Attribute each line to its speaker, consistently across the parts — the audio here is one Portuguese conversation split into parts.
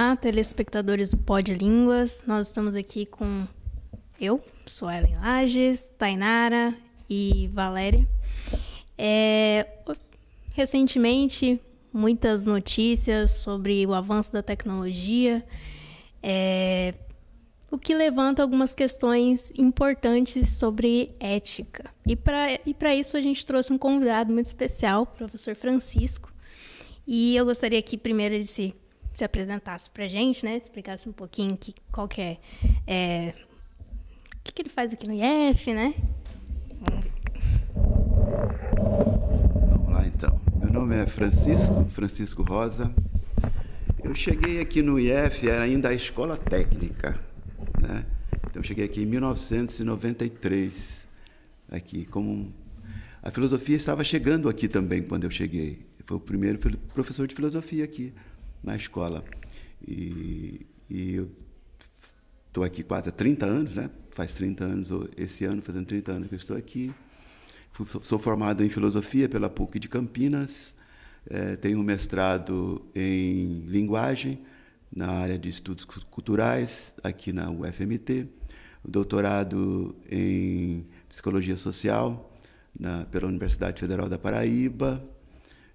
Speaker 1: Olá, telespectadores do Pod Línguas. Nós estamos aqui com eu, sou Ellen Lages, Tainara e Valéria. Recentemente, muitas notícias sobre o avanço da tecnologia, o que levanta algumas questões importantes sobre ética. E para isso a gente trouxe um convidado muito especial, o professor Francisco. E eu gostaria que primeiro ele se apresentasse para a gente, né? Explicasse um pouquinho qual que é, o que ele faz aqui no IF, né?
Speaker 2: Vamos lá, então. Meu nome é Francisco Rosa. Eu cheguei aqui no IF, era ainda a escola técnica, né? Então, eu cheguei aqui em 1993. Aqui, a filosofia estava chegando aqui também quando eu cheguei. Foi o primeiro professor de filosofia aqui na escola. E eu estou aqui quase há 30 anos, né? Faz 30 anos, esse ano, fazendo 30 anos que eu estou aqui. Sou formado em filosofia pela PUC de Campinas. Tenho um mestrado em linguagem na área de estudos culturais, aqui na UFMT. Um doutorado em psicologia social pela Universidade Federal da Paraíba.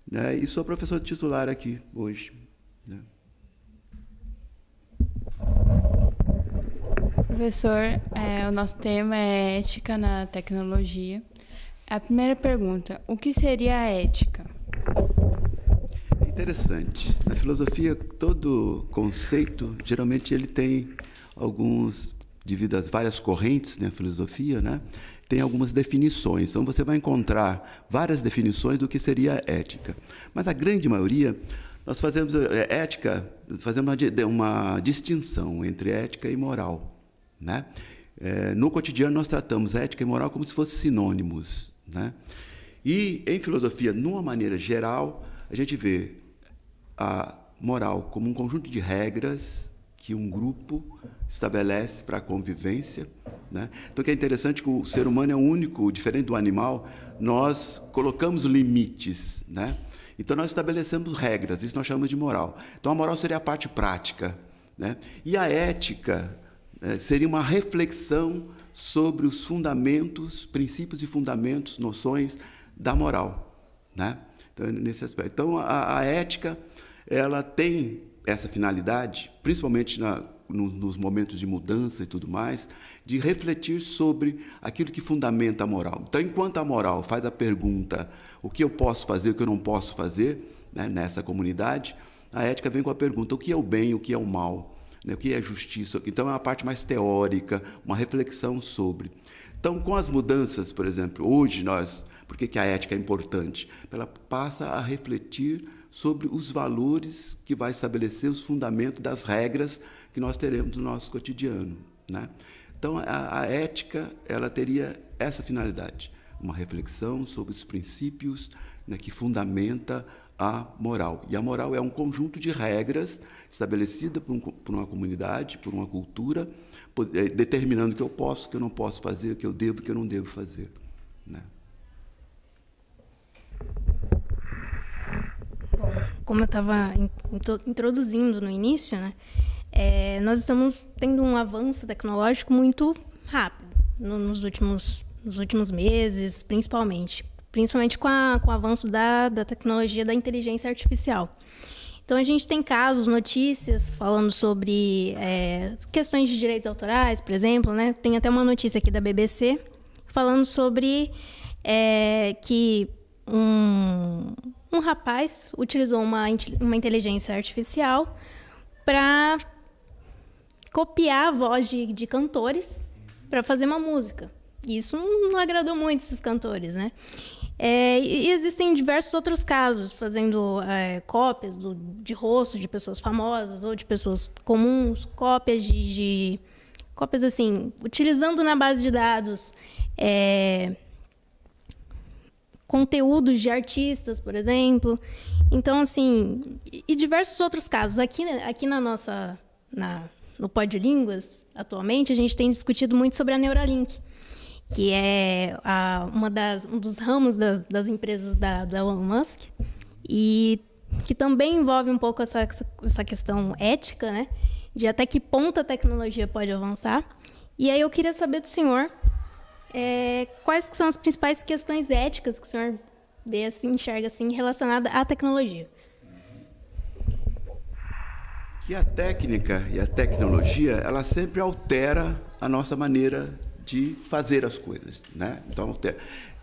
Speaker 2: Né? E sou professor titular aqui hoje. Né?
Speaker 3: Professor, o nosso tema é ética na tecnologia. A primeira pergunta, o que seria a ética?
Speaker 2: É interessante. Na filosofia, todo conceito, geralmente ele tem devido às várias correntes na filosofia, né? Tem algumas definições. Então, você vai encontrar várias definições do que seria ética. Mas a grande maioria, nós fazemos uma distinção entre ética e moral. Né? No cotidiano, nós tratamos ética e moral como se fossem sinônimos. Né? E, em filosofia, numa maneira geral, a gente vê a moral como um conjunto de regras que um grupo estabelece para a convivência. Né? Então, que é interessante que o ser humano é o único, diferente do animal, nós colocamos limites. Né? Então, nós estabelecemos regras, isso nós chamamos de moral. Então, a moral seria a parte prática. Né? E a ética seria uma reflexão sobre os fundamentos, princípios e fundamentos, noções da moral. Né? Então, nesse aspecto. Então, a ética ela tem essa finalidade, principalmente nos momentos de mudança e tudo mais, de refletir sobre aquilo que fundamenta a moral. Então, enquanto a moral faz a pergunta o que eu posso fazer, o que eu não posso fazer, né, nessa comunidade, a ética vem com a pergunta o que é o bem, o que é o mal, né, o que é justiça. Então, é uma parte mais teórica, uma reflexão sobre. Então, com as mudanças, por exemplo, hoje por que a ética é importante? Ela passa a refletir sobre os valores que vai estabelecer os fundamentos das regras que nós teremos no nosso cotidiano. Né? Então, a ética ela teria essa finalidade, uma reflexão sobre os princípios, né, que fundamenta a moral. E a moral é um conjunto de regras estabelecida por uma comunidade, por uma cultura, determinando o que eu posso, o que eu não posso fazer, o que eu devo, o que eu não devo fazer. Né?
Speaker 1: Bom, como eu estava introduzindo no início, né, nós estamos tendo um avanço tecnológico muito rápido nos últimos meses, principalmente com o avanço da tecnologia da inteligência artificial. Então, a gente tem casos, notícias falando sobre questões de direitos autorais, por exemplo. Né? Tem até uma notícia aqui da BBC falando sobre que um rapaz utilizou uma inteligência artificial para copiar a voz de cantores para fazer uma música. E isso não agradou muito esses cantores, né? E existem diversos outros casos, fazendo cópias de rostos de pessoas famosas ou de pessoas comuns, cópias assim, utilizando na base de dados conteúdos de artistas, por exemplo. Então, assim, e diversos outros casos. Aqui no Pod Línguas, atualmente, a gente tem discutido muito sobre a Neuralink, que é um dos ramos das empresas do Elon Musk. E que também envolve um pouco essa questão ética, né? De até que ponto a tecnologia pode avançar. E aí eu queria saber do senhor quais que são as principais questões éticas que o senhor vê assim, enxerga assim, relacionada à tecnologia.
Speaker 2: Que a técnica e a tecnologia, ela sempre altera a nossa maneira de fazer as coisas, né? Então,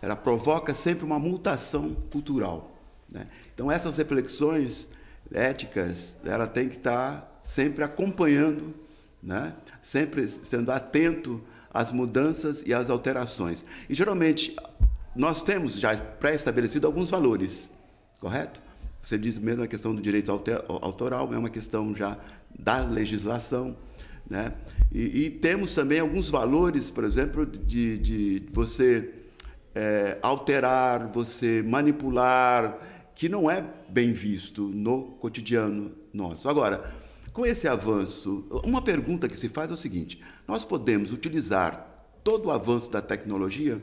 Speaker 2: ela provoca sempre uma mutação cultural, né? Então, essas reflexões éticas, ela tem que estar sempre acompanhando, né? Sempre estando atento às mudanças e às alterações. E, geralmente, nós temos já pré-estabelecido alguns valores, correto? Você diz mesmo a questão do direito autoral, é uma questão já da legislação, né? E temos também alguns valores, por exemplo, de você alterar, você manipular, que não é bem visto no cotidiano nosso. Agora, com esse avanço, uma pergunta que se faz é o seguinte: nós podemos utilizar todo o avanço da tecnologia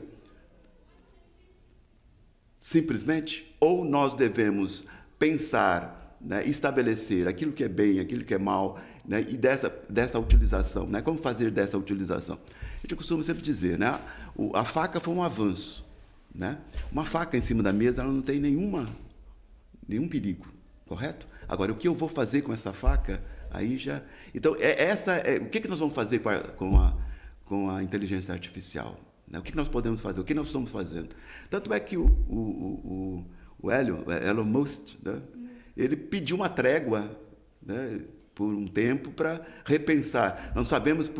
Speaker 2: simplesmente, ou nós devemos pensar, né, estabelecer aquilo que é bem, aquilo que é mal, né, e dessa utilização, né, como fazer dessa utilização? A gente costuma sempre dizer, né, a faca foi um avanço, né? Uma faca em cima da mesa, ela não tem nenhum perigo, correto? Agora, o que eu vou fazer com essa faca, aí já... Então, o que nós vamos fazer com a inteligência artificial? Né? O que nós podemos fazer? O que nós estamos fazendo? Tanto é que o Elon Musk, né, ele pediu uma trégua, né, por um tempo para repensar. Não sabemos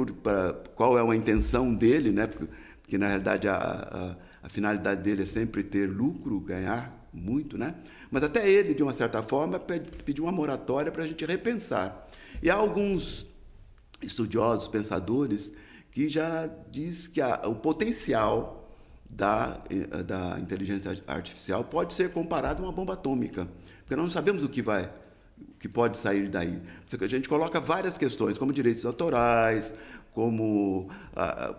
Speaker 2: qual é a intenção dele, né, porque na realidade a finalidade dele é sempre ter lucro, ganhar muito, né? Mas até ele, de uma certa forma, pediu uma moratória para a gente repensar. E há alguns estudiosos, pensadores, que já diz que o potencial da inteligência artificial pode ser comparado a uma bomba atômica, porque nós não sabemos o que pode sair daí. A gente coloca várias questões, como direitos autorais, como...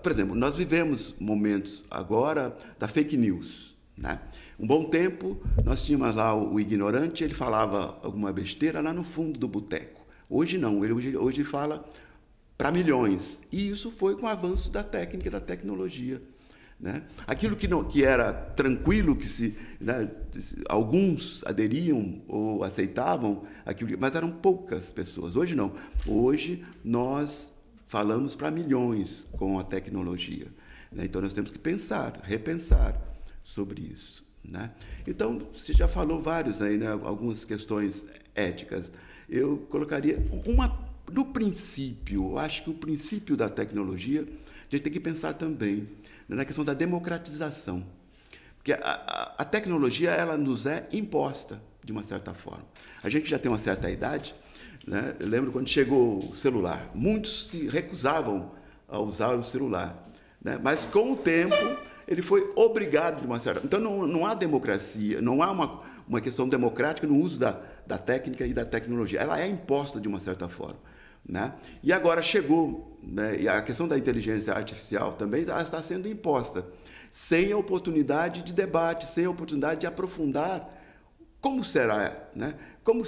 Speaker 2: por exemplo, nós vivemos momentos agora da fake news, né? Um bom tempo, nós tínhamos lá o ignorante, ele falava alguma besteira lá no fundo do boteco. Hoje não, hoje ele fala para milhões. E isso foi com o avanço da técnica e da tecnologia, né? Aquilo que era tranquilo, né, alguns aderiam ou aceitavam, mas eram poucas pessoas. Hoje não. Hoje nós falamos para milhões com a tecnologia, né? Então nós temos que repensar sobre isso, né? Então, você já falou vários aí, né, algumas questões éticas. Eu colocaria no princípio, eu acho que o princípio da tecnologia, a gente tem que pensar também na questão da democratização. Porque a tecnologia, ela nos é imposta, de uma certa forma. A gente já tem uma certa idade, né? Eu lembro quando chegou o celular, muitos se recusavam a usar o celular, né? Mas, com o tempo, ele foi obrigado de uma certa... Então, não há democracia, não há uma questão democrática no uso da técnica e da tecnologia. Ela é imposta de uma certa forma, né? E agora chegou, né, e a questão da inteligência artificial também está sendo imposta, sem a oportunidade de debate, sem a oportunidade de aprofundar como será, né? Como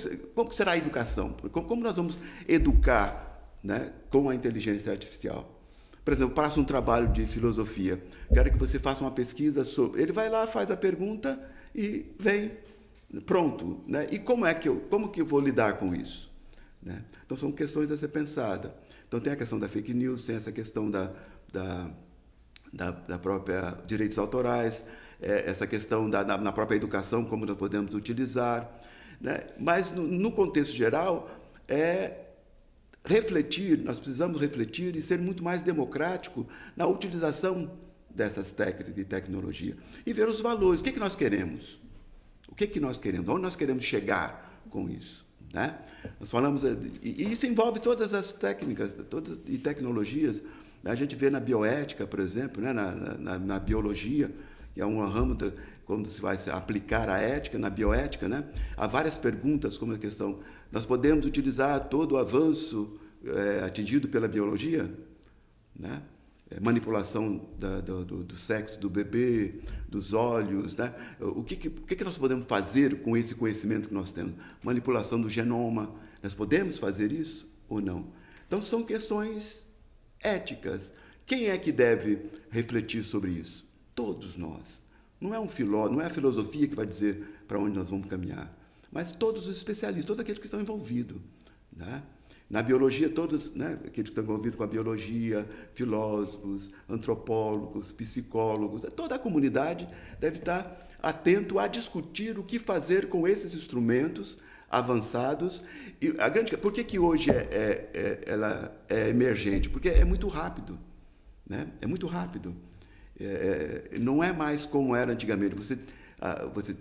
Speaker 2: será a educação, como nós vamos educar, né, com a inteligência artificial. Por exemplo, passa um trabalho de filosofia, quero que você faça uma pesquisa sobre... Ele vai lá, faz a pergunta e vem pronto, né? E como que eu vou lidar com isso, né? Então, são questões a ser pensadas. Então, tem a questão da fake news, tem essa questão da própria direitos autorais, essa questão na própria educação, como nós podemos utilizar, né? Mas, no contexto geral, nós precisamos refletir e ser muito mais democrático na utilização dessas técnicas e tecnologia. E ver os valores. O que nós queremos? O que nós queremos? Onde nós queremos chegar com isso, né? Nós falamos... E isso envolve todas as técnicas e tecnologias. A gente vê na bioética, por exemplo, né? na biologia, que é um ramo quando se vai aplicar a ética, na bioética, né? Há várias perguntas, como a questão... Nós podemos utilizar todo o avanço atingido pela biologia, né? manipulação do sexo do bebê, dos olhos, né? O que nós podemos fazer com esse conhecimento que nós temos? Manipulação do genoma, nós podemos fazer isso ou não? Então, são questões éticas. Quem é que deve refletir sobre isso? Todos nós. Não é um filósofo, não é a filosofia que vai dizer para onde nós vamos caminhar, mas todos os especialistas, todos aqueles que estão envolvidos, né? Na biologia, todos, né, aqueles que estão envolvidos com a biologia, filósofos, antropólogos, psicólogos, toda a comunidade deve estar atento a discutir o que fazer com esses instrumentos avançados. E por que hoje ela é emergente? Porque é muito rápido, né? É muito rápido. Não é mais como era antigamente. Você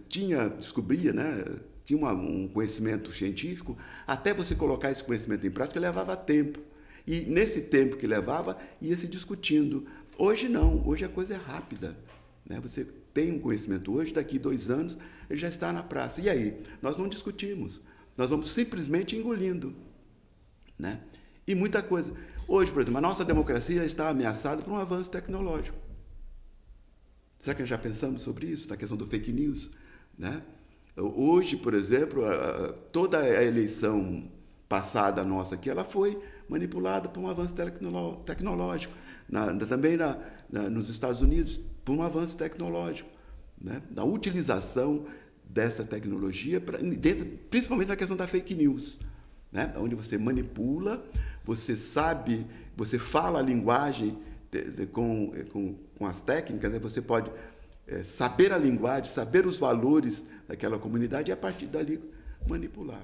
Speaker 2: descobria, né? Tinha um conhecimento científico, até você colocar esse conhecimento em prática levava tempo. E nesse tempo que levava, ia se discutindo. Hoje não, hoje a coisa é rápida, né? Você tem um conhecimento hoje, daqui 2 anos, ele já está na praça. E aí? Nós não discutimos, nós vamos simplesmente engolindo, né? E muita coisa. Hoje, por exemplo, a nossa democracia está ameaçada por um avanço tecnológico. Será que já pensamos sobre isso, na questão do fake news, né? Hoje, por exemplo, toda a eleição passada nossa aqui, ela foi manipulada por um avanço tecnológico. Também nos Estados Unidos, por um avanço tecnológico, né? Da utilização dessa tecnologia, principalmente na questão da fake news, né? Onde você manipula, você sabe, você fala a linguagem com as técnicas, né? Você pode saber a linguagem, saber os valores daquela comunidade e, a partir dali, manipular.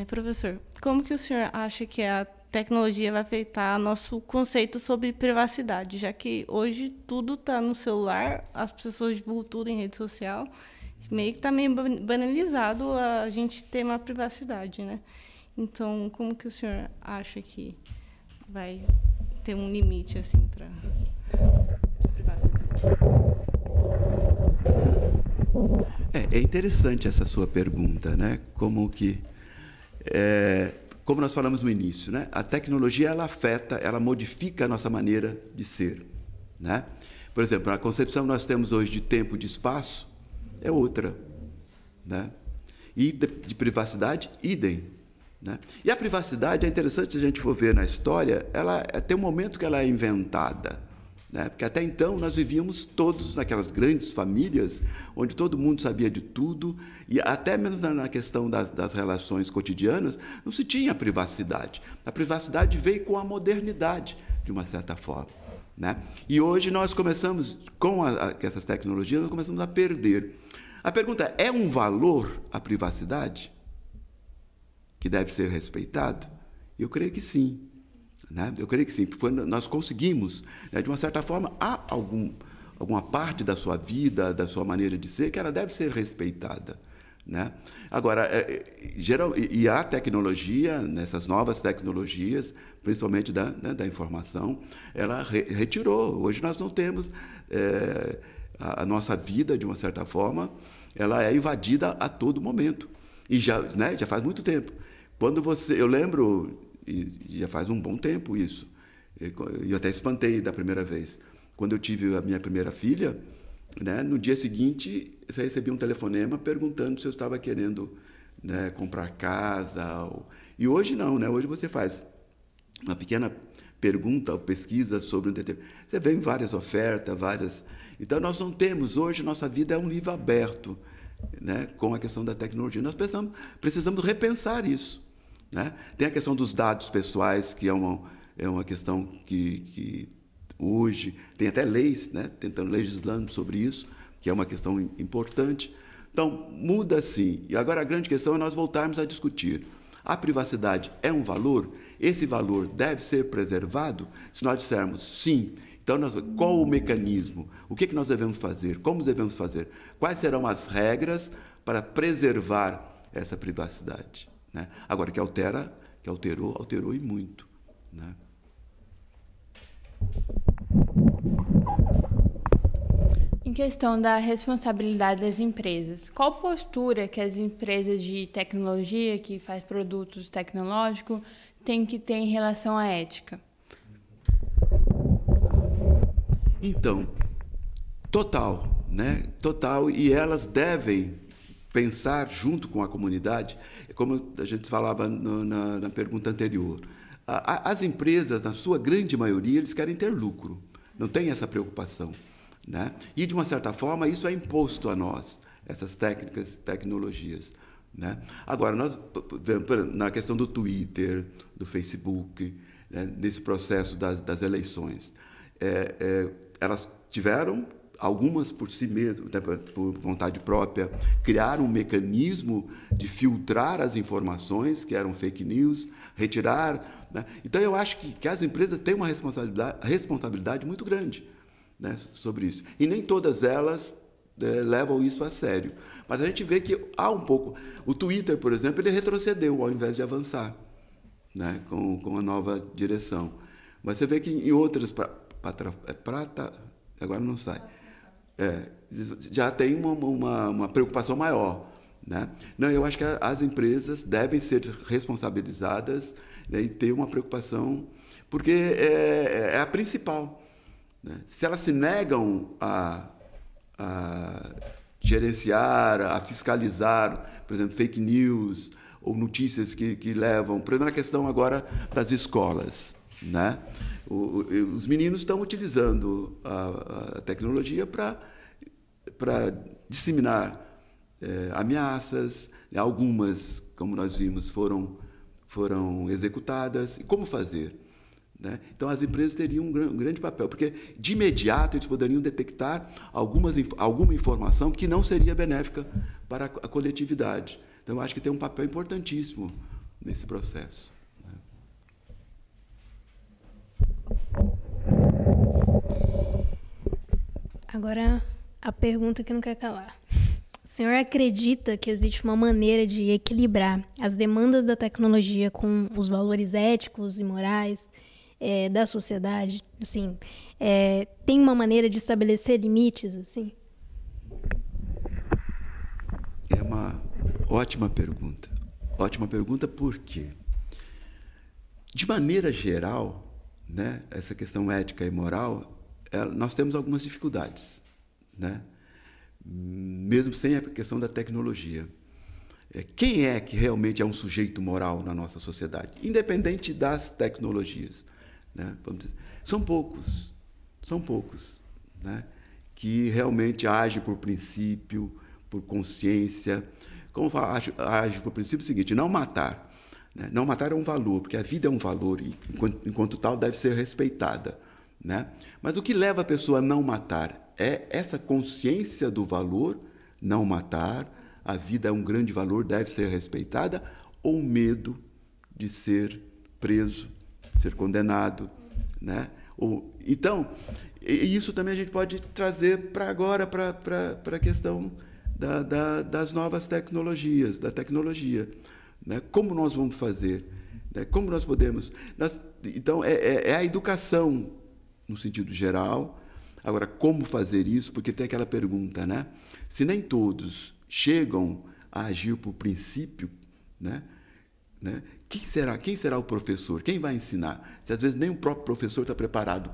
Speaker 4: Professor, como que o senhor acha que a tecnologia vai afetar nosso conceito sobre privacidade, já que hoje tudo está no celular, as pessoas divulgam tudo em rede social, meio que está meio banalizado a gente ter uma privacidade, né? Então, como que o senhor acha que vai ter um limite assim para privacidade?
Speaker 2: É interessante essa sua pergunta, né? Como nós falamos no início, né? A tecnologia ela afeta, ela modifica a nossa maneira de ser, né? Por exemplo, a concepção que nós temos hoje de tempo e de espaço é outra, né? E de privacidade, idem, né? E a privacidade é interessante, se a gente for ver na história, ela tem um momento que ela é inventada, né? Porque até então nós vivíamos todos naquelas grandes famílias, onde todo mundo sabia de tudo, e até mesmo na questão das relações cotidianas, não se tinha privacidade. A privacidade veio com a modernidade, de uma certa forma, né? E hoje nós começamos, com essas tecnologias, nós começamos a perder. A pergunta é um valor a privacidade que deve ser respeitado? Eu creio que sim. Né? Eu creio que sim, porque nós conseguimos, né, de uma certa forma, há alguma parte da sua vida, da sua maneira de ser, que ela deve ser respeitada, né? Agora, e a tecnologia, nessas novas tecnologias, principalmente da informação, ela retirou. Hoje nós não temos a nossa vida, de uma certa forma, ela é invadida a todo momento. E já faz muito tempo. Eu lembro, e já faz um bom tempo isso, e eu até espantei da primeira vez. Quando eu tive a minha primeira filha, né, no dia seguinte, eu recebi um telefonema perguntando se eu estava querendo, né, comprar casa. E hoje não, né? Hoje você faz uma pequena pergunta ou pesquisa sobre um determinado... Você vê várias ofertas, várias... Então, nós não temos... Hoje, nossa vida é um livro aberto, né, com a questão da tecnologia. Nós precisamos repensar isso, né? Tem a questão dos dados pessoais, que é uma questão que hoje tem até leis, né, legislando sobre isso, que é uma questão importante. Então, muda sim. E agora a grande questão é nós voltarmos a discutir. A privacidade é um valor? Esse valor deve ser preservado? Se nós dissermos sim, então qual o mecanismo? O que nós devemos fazer? Como devemos fazer? Quais serão as regras para preservar essa privacidade, né? Agora, que alterou e muito, né?
Speaker 3: Em questão da responsabilidade das empresas, qual postura que as empresas de tecnologia, que faz produtos tecnológicos, têm que ter em relação à ética?
Speaker 2: Então, total, né? Total, e elas devem pensar junto com a comunidade, como a gente falava na pergunta anterior. As empresas, na sua grande maioria, eles querem ter lucro, não tem essa preocupação, né? E, de uma certa forma, isso é imposto a nós, essas técnicas, tecnologias, né? Agora, nós, na questão do Twitter, do Facebook, né, nesse processo das eleições, elas tiveram, algumas por si mesmas, por vontade própria, criaram um mecanismo de filtrar as informações que eram fake news, retirar, né? Então, eu acho que as empresas têm uma responsabilidade muito grande, né, sobre isso. E nem todas elas levam isso a sério. Mas a gente vê que há um pouco... O Twitter, por exemplo, ele retrocedeu ao invés de avançar, né, com a nova direção. Mas você vê que em outras... agora não sai. Já tem uma preocupação maior, né? Não, eu acho que as empresas devem ser responsabilizadas, né, e ter uma preocupação, porque é a principal, né? Se elas se negam a gerenciar, a fiscalizar, por exemplo, fake news ou notícias que levam... Por exemplo, na questão agora das escolas, né? Os meninos estão utilizando a tecnologia para disseminar ameaças. Algumas, como nós vimos, foram executadas. E como fazer, né? Então, as empresas teriam um grande papel, porque, de imediato, eles poderiam detectar alguma informação que não seria benéfica para a coletividade. Então, eu acho que tem um papel importantíssimo nesse processo.
Speaker 1: Agora, a pergunta que não quer calar. O senhor acredita que existe uma maneira de equilibrar as demandas da tecnologia com os valores éticos e morais da sociedade? Assim, tem uma maneira de estabelecer limites? Assim?
Speaker 2: É uma ótima pergunta. Ótima pergunta por quê? De maneira geral, né, essa questão ética e moral, nós temos algumas dificuldades, né? Mesmo sem a questão da tecnologia. Quem é que realmente é um sujeito moral na nossa sociedade, independente das tecnologias, né? Vamos dizer, são poucos, né, que realmente agem por princípio, por consciência. Como age por princípio é o seguinte: não matar. Não matar é um valor, porque a vida é um valor e, enquanto tal, deve ser respeitada, né? Mas o que leva a pessoa a não matar é essa consciência do valor, não matar, a vida é um grande valor, deve ser respeitada, ou medo de ser preso, ser condenado, né? Então, isso também a gente pode trazer para agora, para a questão das novas tecnologias, da tecnologia. Né? Como nós vamos fazer? Né? Como nós podemos? Então, é a educação, no sentido geral. Agora, como fazer isso? Porque tem aquela pergunta, né? Se nem todos chegam a agir por princípio, né? Quem será o professor? Quem vai ensinar? Se às vezes nem o próprio professor está preparado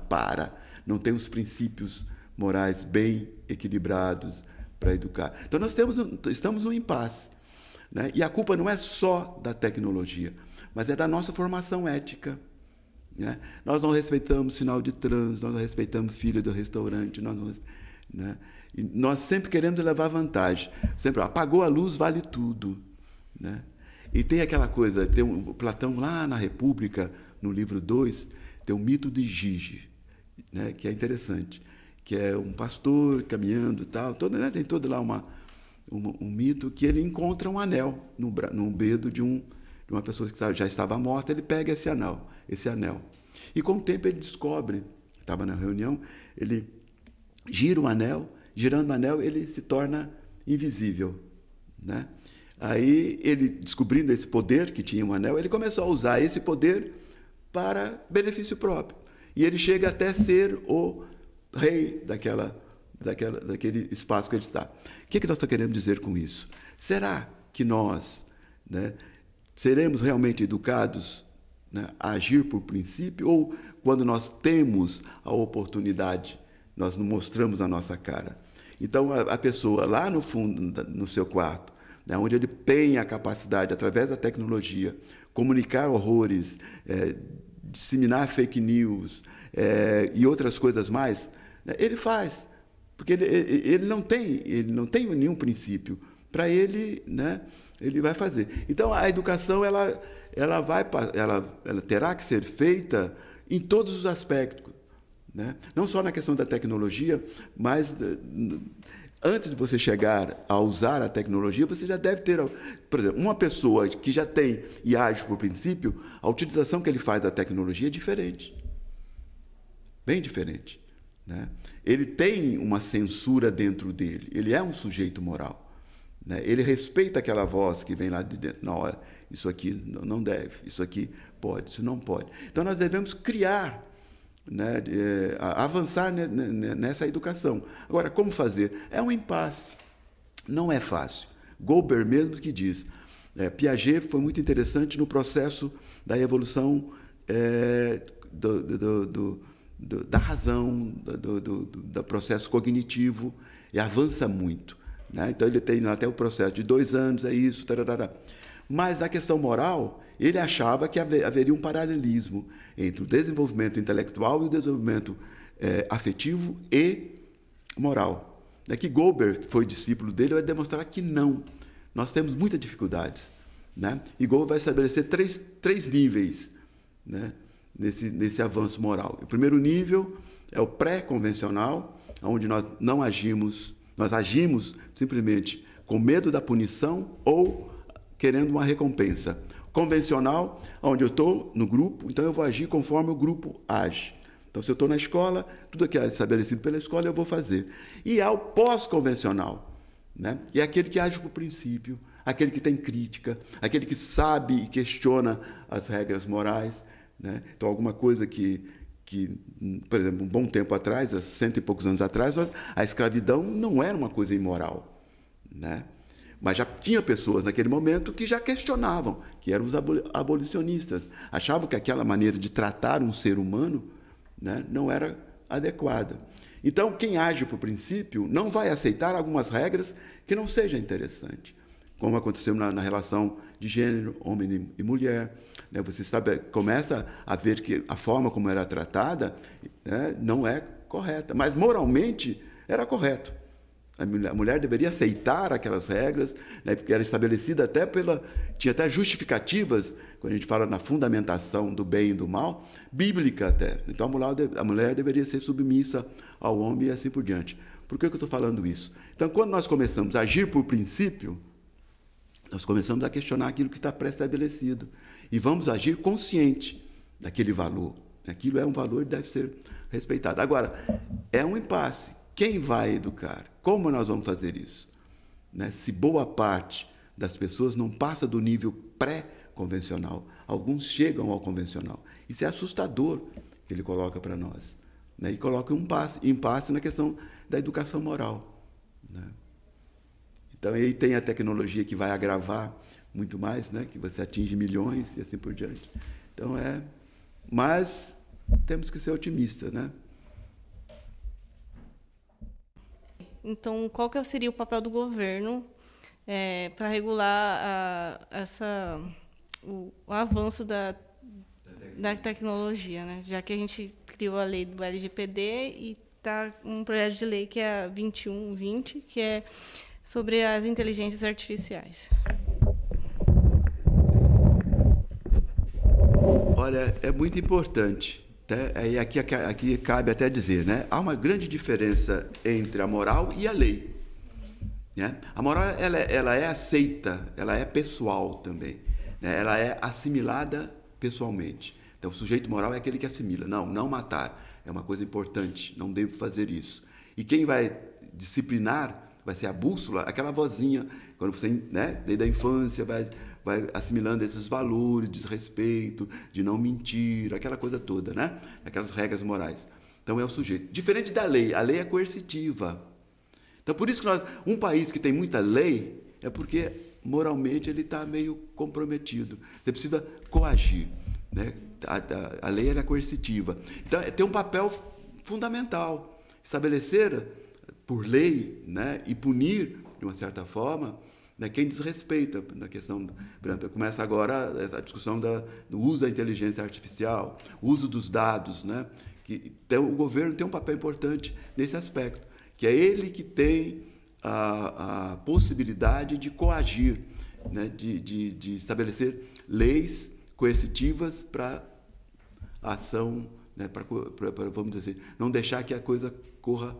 Speaker 2: não tem os princípios morais bem equilibrados para educar. Então, estamos num impasse. Né? E a culpa não é só da tecnologia, mas é da nossa formação ética. Né? Nós não respeitamos sinal de trânsito, nós não respeitamos fila do restaurante, né? E nós sempre queremos levar vantagem. Sempre apagou a luz, vale tudo. Né? E tem aquela coisa, tem Platão lá na República, no livro 2, tem o mito de Gigi, né? Que é interessante, que é um pastor caminhando e tal, né? Tem todo lá um mito que ele encontra um anel no dedo de uma pessoa que já estava morta. Ele pega esse anel. E com o tempo ele descobre, estava na reunião, ele gira o anel, girando o anel ele se torna invisível. Né? Aí ele, descobrindo esse poder que tinha um anel, ele começou a usar esse poder para benefício próprio. E ele chega até ser o rei daquele espaço que ele está. O que nós estamos querendo dizer com isso? Será que nós, né, seremos realmente educados, né, a agir por princípio, ou quando nós temos a oportunidade, nós não mostramos a nossa cara. Então, a pessoa lá no fundo, no seu quarto, né, onde ele tem a capacidade, através da tecnologia, comunicar horrores, disseminar fake news e outras coisas mais, né, ele faz. Porque ele não tem nenhum princípio. Para ele, né, ele vai fazer. Então, a educação ela terá que ser feita em todos os aspectos, né? Não só na questão da tecnologia, mas antes de você chegar a usar a tecnologia, você já deve ter, por exemplo, uma pessoa que já tem e age por princípio, a utilização que ele faz da tecnologia é diferente, bem diferente, né? Ele tem uma censura dentro dele, ele é um sujeito moral. Ele respeita aquela voz que vem lá de dentro. Não, olha, isso aqui não deve, isso aqui pode, isso não pode. Então, nós devemos criar, né, avançar nessa educação. Agora, como fazer? É um impasse. Não é fácil. Goldberg mesmo que diz. Piaget foi muito interessante no processo da evolução da razão, do processo cognitivo, e avança muito. Né? Então, ele tem até o processo de 2 anos, é isso, tarará. Mas, na questão moral, ele achava que haveria um paralelismo entre o desenvolvimento intelectual e o desenvolvimento afetivo e moral. Que Goldberg, que foi discípulo dele, vai demonstrar que não. Nós temos muitas dificuldades. Né? E Goldberg vai estabelecer três níveis, né, nesse avanço moral. O primeiro nível é o pré-convencional, onde nós não agimos. Nós agimos simplesmente com medo da punição ou querendo uma recompensa. Convencional, onde eu estou no grupo, então eu vou agir conforme o grupo age. Então, se eu estou na escola, tudo que é estabelecido pela escola eu vou fazer. E há o pós-convencional, né? E é aquele que age por princípio, aquele que tem crítica, aquele que sabe e questiona as regras morais, né? Então, alguma coisa que, por exemplo, um bom tempo atrás, há 100 e poucos anos atrás, a escravidão não era uma coisa imoral, né? Mas já tinha pessoas naquele momento que já questionavam, que eram os abolicionistas, achavam que aquela maneira de tratar um ser humano, né, não era adequada. Então, quem age por princípio não vai aceitar algumas regras que não sejam interessantes, como aconteceu na relação de gênero, homem e mulher. Né? Você começa a ver que a forma como era tratada, né, não é correta, mas moralmente era correto. A mulher deveria aceitar aquelas regras, né, porque era estabelecida tinha até justificativas, quando a gente fala na fundamentação do bem e do mal, bíblica até. Então, a mulher deveria ser submissa ao homem e assim por diante. Por que eu estou falando isso? Então, quando nós começamos a agir por princípio, nós começamos a questionar aquilo que está pré-estabelecido. E vamos agir consciente daquele valor. Aquilo é um valor e deve ser respeitado. Agora, é um impasse. Quem vai educar? Como nós vamos fazer isso? Né? Se boa parte das pessoas não passa do nível pré-convencional, alguns chegam ao convencional. Isso é assustador que ele coloca para nós. Né? E coloca um impasse na questão da educação moral. Né? Então, aí tem a tecnologia que vai agravar muito mais, né? Que você atinge milhões e assim por diante. Então, mas temos que ser otimistas, né?
Speaker 4: Então, qual que seria o papel do governo para regular o avanço da tecnologia, né? Já que a gente criou a lei do LGPD e está um projeto de lei que é a 2120, que é sobre as inteligências artificiais.
Speaker 2: Olha, é muito importante. Né? Aqui cabe até dizer, né? Há uma grande diferença entre a moral e a lei. Né? A moral ela é aceita, ela é pessoal também. Né? Ela é assimilada pessoalmente. Então, o sujeito moral é aquele que assimila. Não matar. É uma coisa importante, não devo fazer isso. E quem vai disciplinar vai ser a bússola, aquela vozinha, quando você, né, desde a infância, vai assimilando esses valores de respeito, de não mentir, aquela coisa toda, né? Aquelas regras morais. Então, é o sujeito. Diferente da lei, a lei é coercitiva. Então, por isso que um país que tem muita lei é porque, moralmente, ele está meio comprometido. Você precisa coagir. Né? A lei é coercitiva. Então, tem um papel fundamental. estabelecer por lei, né, e punir, de uma certa forma, né, quem desrespeita na questão. Começa agora a discussão do uso da inteligência artificial, o uso dos dados, né, o governo tem um papel importante nesse aspecto, que é ele que tem a possibilidade de coagir, né, de estabelecer leis coercitivas para a ação, né, vamos dizer assim, não deixar que a coisa corra.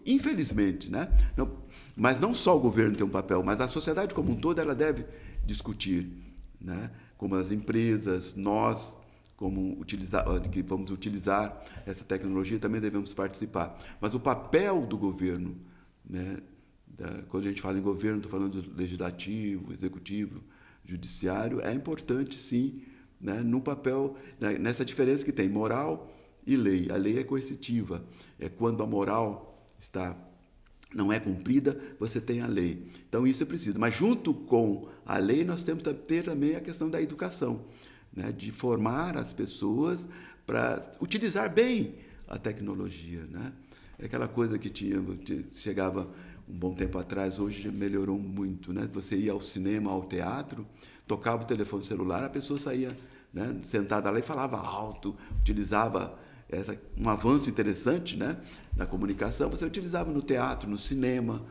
Speaker 2: Infelizmente, né? Mas não só o governo tem um papel, mas a sociedade como um todo ela deve discutir, né? Como as empresas, nós, que vamos utilizar essa tecnologia, também devemos participar. Mas o papel do governo, né? Quando a gente fala em governo, estou falando do legislativo, executivo, judiciário, é importante, sim, né? No papel, nessa diferença que tem moral e lei. A lei é coercitiva, é quando a moral não é cumprida, você tem a lei. Então, isso é preciso. Mas, junto com a lei, nós temos que ter também a questão da educação, né? De formar as pessoas para utilizar bem a tecnologia, né? É aquela coisa que chegava um bom tempo atrás, hoje já melhorou muito, né? Você ia ao cinema, ao teatro, tocava o telefone celular, a pessoa saía, né, sentada lá e falava alto, utilizava um avanço interessante, né, na comunicação. Você utilizava no teatro, no cinema,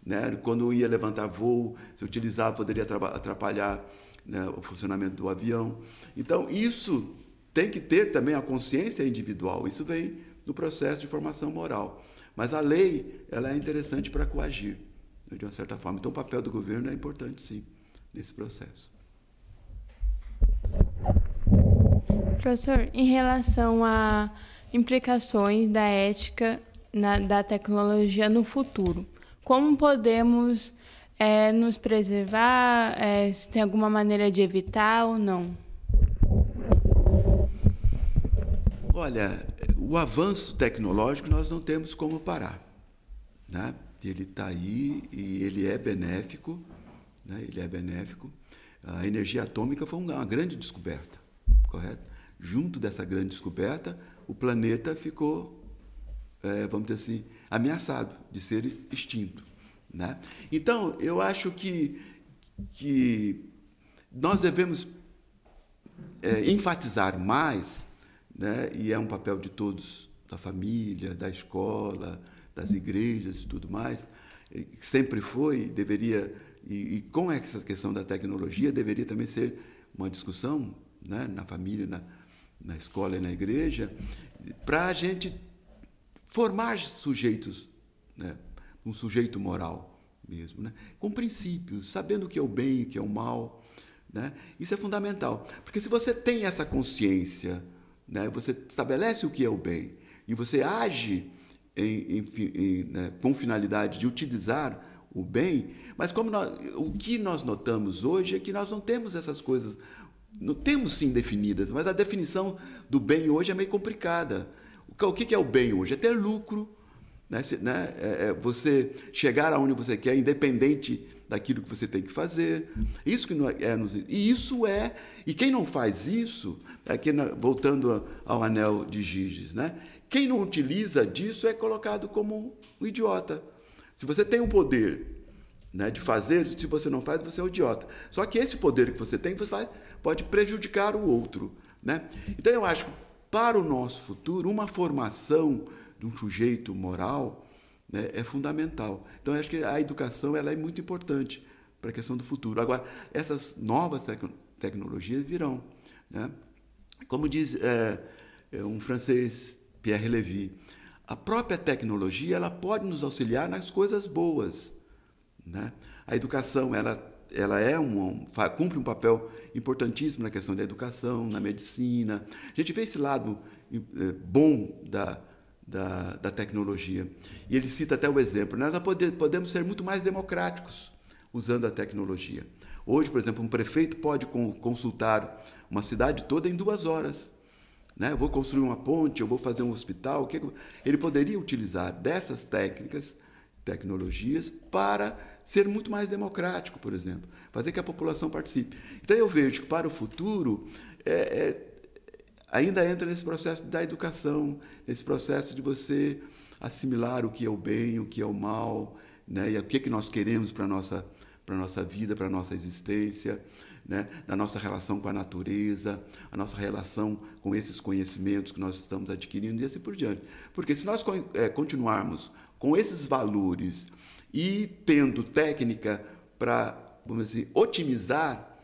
Speaker 2: né, quando ia levantar voo, você utilizava, poderia atrapalhar, né, o funcionamento do avião. Então, isso tem que ter também a consciência individual, isso vem do processo de formação moral. Mas a lei, ela é interessante para coagir, né, de uma certa forma. Então, o papel do governo é importante, sim, nesse processo.
Speaker 3: Professor, em relação a implicações da ética da tecnologia no futuro, como podemos nos preservar, se tem alguma maneira de evitar ou não?
Speaker 2: Olha, o avanço tecnológico nós não temos como parar, né? Ele está aí e ele é benéfico, né? Ele é benéfico. A energia atômica foi uma grande descoberta, correto? Junto dessa grande descoberta, o planeta ficou, vamos dizer assim, ameaçado de ser extinto, né? Então, eu acho que nós devemos enfatizar mais, né? E é um papel de todos, da família, da escola, das igrejas e tudo mais, sempre foi, deveria, e com essa questão da tecnologia, deveria também ser uma discussão, né, na família, na escola e na igreja, para a gente formar sujeitos, né, um sujeito moral mesmo, né, com princípios, sabendo o que é o bem e o que é o mal, né? Isso é fundamental, porque se você tem essa consciência, né, você estabelece o que é o bem e você age né, com finalidade de utilizar o bem, mas o que nós notamos hoje é que nós não temos essas coisas. Não temos, sim, definidas, mas a definição do bem hoje é meio complicada. O que é o bem hoje? É ter lucro, né? Você chegar aonde você quer, independente daquilo que você tem que fazer. Isso que e quem não faz isso, voltando ao anel de Giges, né? Quem não utiliza disso é colocado como um idiota. Se você tem o poder, né, de fazer, se você não faz, você é um idiota. Só que esse poder que você tem, pode prejudicar o outro, né? Então, eu acho que, para o nosso futuro, uma formação de um sujeito moral, né, é fundamental. Então, eu acho que a educação ela é muito importante para a questão do futuro. Agora, essas novas tecnologias virão, né? Como diz um francês, Pierre Lévy, a própria tecnologia ela pode nos auxiliar nas coisas boas, né? A educação ela cumpre um papel importantíssimo na questão da educação, na medicina. A gente vê esse lado bom da tecnologia. E ele cita até o exemplo. Nós podemos ser muito mais democráticos usando a tecnologia. Hoje, por exemplo, um prefeito pode consultar uma cidade toda em 2 horas. Né? Eu vou construir uma ponte, eu vou fazer um hospital. Ele poderia utilizar dessas tecnologias para ser muito mais democrático, por exemplo, fazer que a população participe. Então, eu vejo que, para o futuro, ainda entra nesse processo da educação, nesse processo de você assimilar o que é o bem, o que é o mal, né? E o que nós queremos para a nossa vida, para a nossa existência, né? Da nossa relação com a natureza, a nossa relação com esses conhecimentos que nós estamos adquirindo e assim por diante. Porque se nós continuarmos com esses valores e tendo técnica para, vamos dizer, otimizar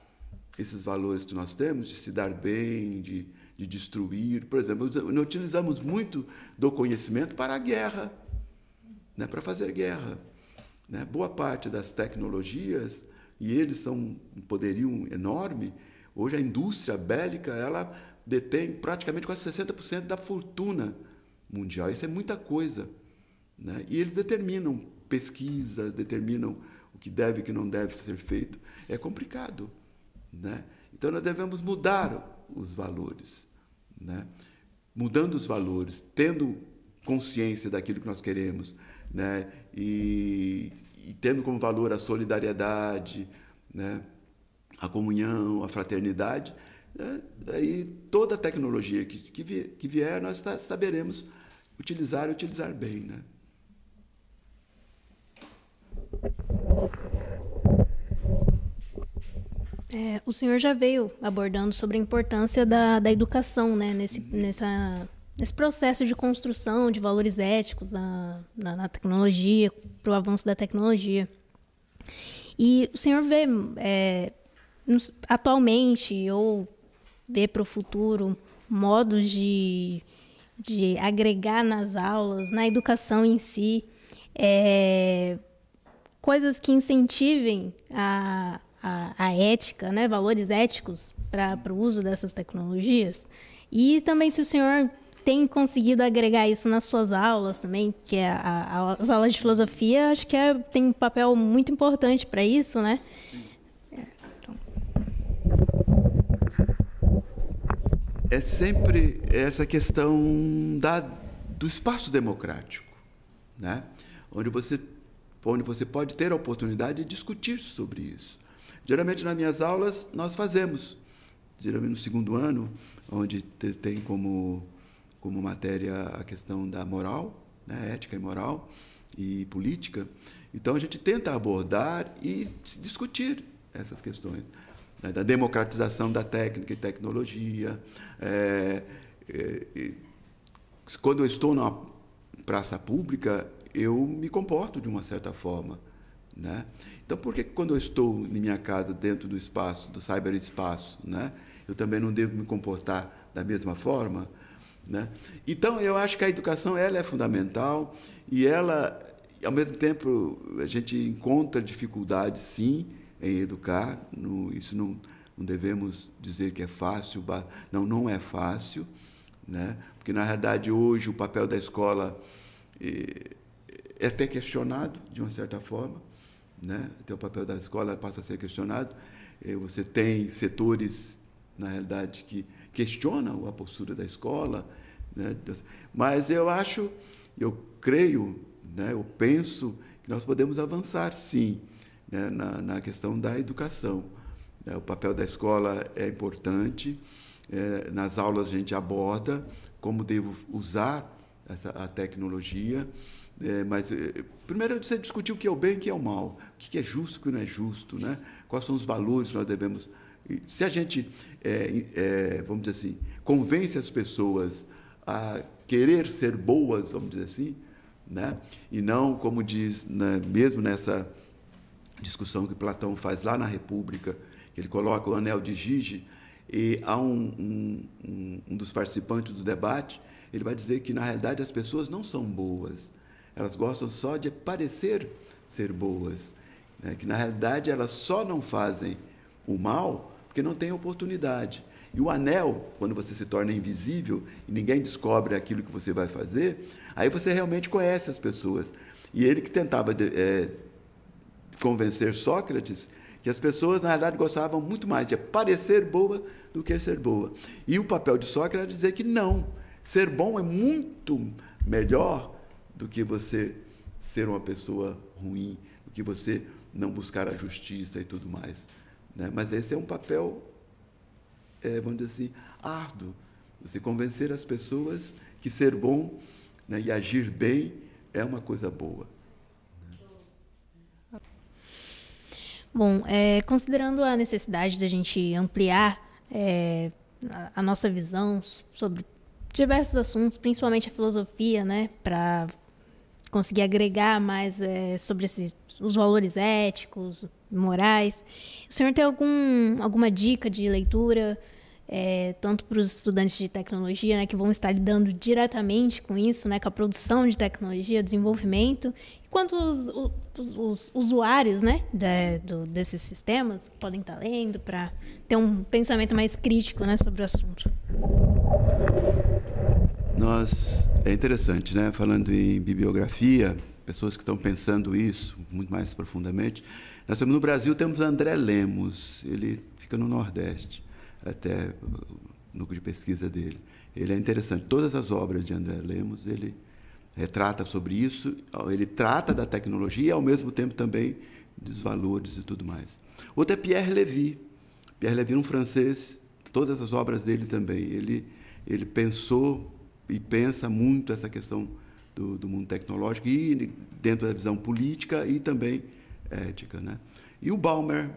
Speaker 2: esses valores que nós temos, de se dar bem, de destruir. Por exemplo, nós utilizamos muito do conhecimento para a guerra, né? Para fazer guerra, né? Boa parte das tecnologias, e eles são um poderio enorme, hoje a indústria bélica ela detém praticamente quase 60% da fortuna mundial. Isso é muita coisa, né? E eles determinam pesquisas, determinam o que deve e o que não deve ser feito. É complicado, né? Então, nós devemos mudar os valores, né? Mudando os valores, tendo consciência daquilo que nós queremos, né? E tendo como valor a solidariedade, né? A comunhão, a fraternidade, né? Aí toda a tecnologia que vier, nós saberemos utilizar e utilizar bem, né?
Speaker 1: O senhor já veio abordando sobre a importância da educação, né, nesse processo de construção de valores éticos na tecnologia, para o avanço da tecnologia. E o senhor vê atualmente, ou vê para o futuro, modos de agregar nas aulas, na educação em si, coisas que incentivem a ética, né, valores éticos para o uso dessas tecnologias. E também se o senhor tem conseguido agregar isso nas suas aulas também, que as aulas de filosofia, acho que tem um papel muito importante para isso, né?
Speaker 2: É sempre essa questão do espaço democrático, né? Onde você pode ter a oportunidade de discutir sobre isso. Geralmente, nas minhas aulas, nós fazemos, geralmente no segundo ano, onde tem como matéria a questão da moral, né, ética e moral e política. Então, a gente tenta abordar e discutir essas questões, né, da democratização da técnica e tecnologia. Quando eu estou numa praça pública, eu me comporto de uma certa forma, né? Então, por que quando eu estou em minha casa, dentro do espaço, do cyberespaço, né, eu também não devo me comportar da mesma forma, né? Então, eu acho que a educação ela é fundamental e ela, ao mesmo tempo, a gente encontra dificuldade, sim, em educar. Isso não devemos dizer que é fácil, não é fácil, né? Porque, na realidade, hoje o papel da escola é até questionado, de uma certa forma, né? Até o papel da escola passa a ser questionado. Você tem setores, na realidade, que questionam a postura da escola, né? Mas eu creio, né? Eu penso que nós podemos avançar, sim, né? na questão da educação. O papel da escola é importante. Nas aulas a gente aborda como devo usar a tecnologia. Mas, primeiro, você discutir o que é o bem e o que é o mal, o que é justo e o que não é justo, né? Quais são os valores que nós devemos... Se a gente, vamos dizer assim, convence as pessoas a querer ser boas, vamos dizer assim, né? E não, como diz, né, mesmo nessa discussão que Platão faz lá na República, que ele coloca o anel de Gige, e há um dos participantes do debate, ele vai dizer que, na realidade, as pessoas não são boas. Elas gostam só de parecer ser boas, né? Que, na realidade, elas só não fazem o mal porque não têm oportunidade. E o anel, quando você se torna invisível e ninguém descobre aquilo que você vai fazer, aí você realmente conhece as pessoas. E ele que tentava convencer Sócrates que as pessoas, na realidade, gostavam muito mais de parecer boa do que ser boa. E o papel de Sócrates era dizer que não, ser bom é muito melhor do que você ser uma pessoa ruim, do que você não buscar a justiça e tudo mais, né? Mas esse é um papel, vamos dizer assim, árduo. Você convencer as pessoas que ser bom né? E agir bem é uma coisa boa.
Speaker 1: Bom, considerando a necessidade da gente ampliar a nossa visão sobre diversos assuntos, principalmente a filosofia, né, para conseguir agregar mais sobre os valores éticos, morais, o senhor tem alguma dica de leitura, tanto para os estudantes de tecnologia, né, que vão estar lidando diretamente com isso, né, com a produção de tecnologia, desenvolvimento, quanto os usuários, né, desses sistemas que podem estar lendo para ter um pensamento mais crítico, né, sobre o assunto?
Speaker 2: É interessante, né? Falando em bibliografia, pessoas que estão pensando isso muito mais profundamente. No Brasil temos André Lemos, ele fica no Nordeste, até o núcleo de pesquisa dele. Ele é interessante. Todas as obras de André Lemos, ele retrata sobre isso, ele trata da tecnologia e, ao mesmo tempo, também dos valores e tudo mais. Outro é Pierre Lévy. Pierre Lévy, um francês, todas as obras dele também. Ele pensou e pensa muito essa questão do mundo tecnológico e dentro da visão política e também ética, né? E o Ballmer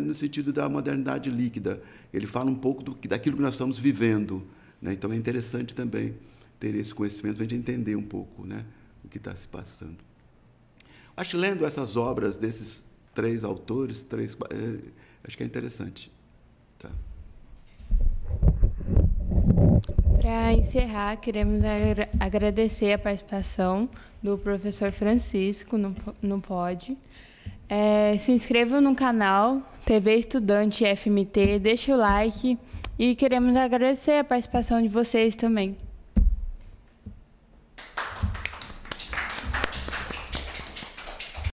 Speaker 2: no sentido da modernidade líquida, ele fala um pouco daquilo que nós estamos vivendo, né? Então é interessante também ter esse conhecimento para a gente entender um pouco, né, o que está se passando. Acho que lendo essas obras desses 3 autores, acho que é interessante. Tá.
Speaker 3: Para encerrar, queremos agradecer a participação do professor Francisco no POD. Se inscrevam no canal TV Estudante FMT, deixe o like e queremos agradecer a participação de vocês também.